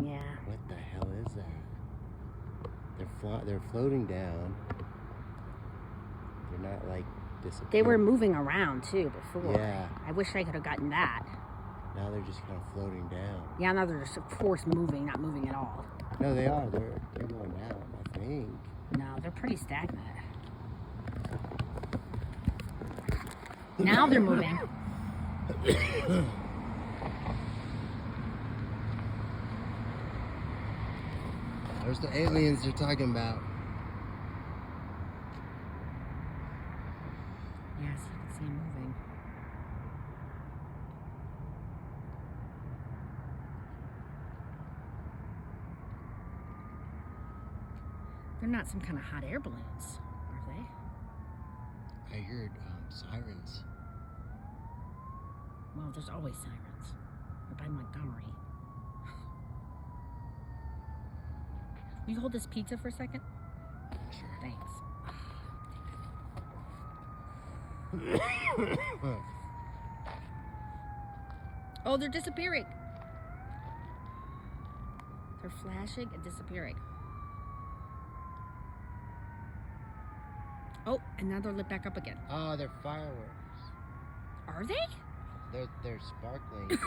Yeah. What the hell is that? They're floating down. They're not like disappearing. They were moving around too before. Yeah. I wish I could have gotten that. Now they're just kind of floating down. Yeah, now they're just, of course, moving, not moving at all. No, they are. They're going down, I think. No, they're pretty stagnant. Now they're moving. There's the aliens they're talking about. Yes, you can see them moving. They're not some kind of hot air balloons, are they? I heard sirens. Well, there's always sirens. We're by Montgomery. Will you hold this pizza for a second? Sure. Thanks. Oh, they're disappearing. They're flashing and disappearing. Oh, and now they're lit back up again. Oh, they're fireworks. Are they? They're sparkling.